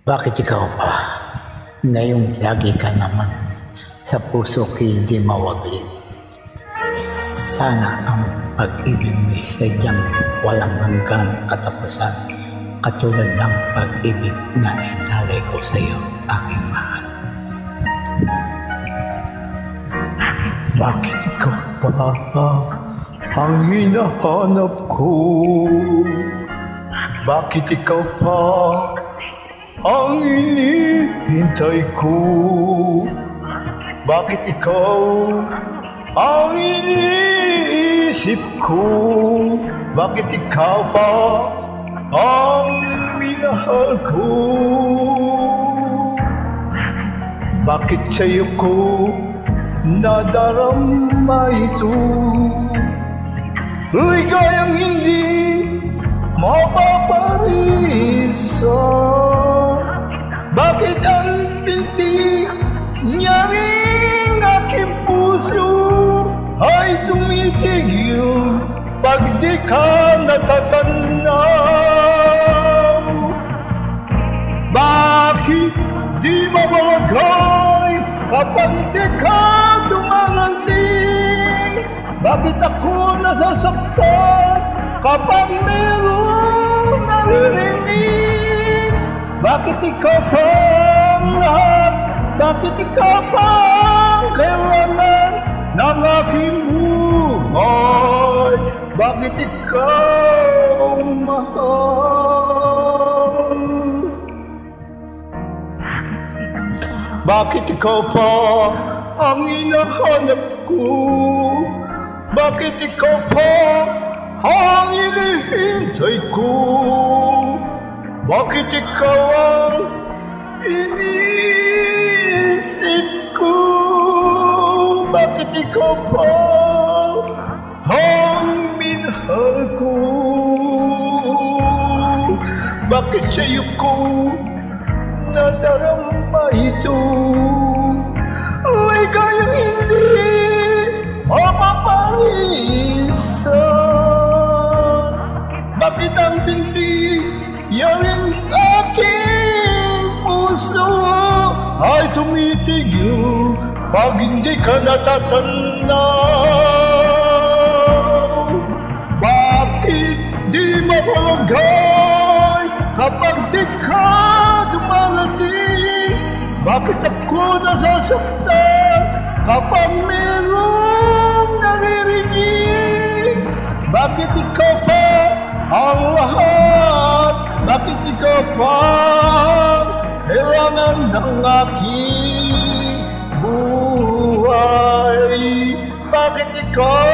Bakit ikaw pa? Ngayong lagi ka naman sa puso ko hindi mawaglit. Sana ang pag-ibig mo'y sadyang walang hanggang katapusan, katulad ng pag-ibig na inalay ko sa iyo, aking mahal. Bakit ikaw pa ang hinahanap ko? Bakit ikaw pa ang hinihintay ko? Bakit ikaw ang iniisip ko? Bakit ikaw pa ang minahal ko? Bakit sa'yo ko nadarama ito? Ligayang hindi mapaparisa. Bakit ang binti niyang aking puso ay tumitigil pag di ka natatanaw? Bakit di mabalagay kapag di ka dumarating? Bakit ako nasasaktan kapag mayroong naririnig? Bakit ikaw pa ang lahat? Bakit ikaw pa ang kailangan ng aking buhay? Bakit ikaw mahal? Bakit ikaw pa ang hinahanap ko? Bakit ikaw pa ang hinihintay ko? Bakit ikaw ang iniisip ko? Bakit ikaw pa ang minahal ko? Bakit sa'yo ko nadarama ito? Ligayang hindi mapaparisa. Bakit ang binti yaring aking puso ay tumitigil pag hindi ka natatanaw? Bakit di mapalagay kapag di ka dumarating? Bakit ako nasasaktan kapag mayroong naririnig? Bakit ikaw pa ang lahat? Bakit ikaw pa kailangan ng aking buhay? Bakit ikaw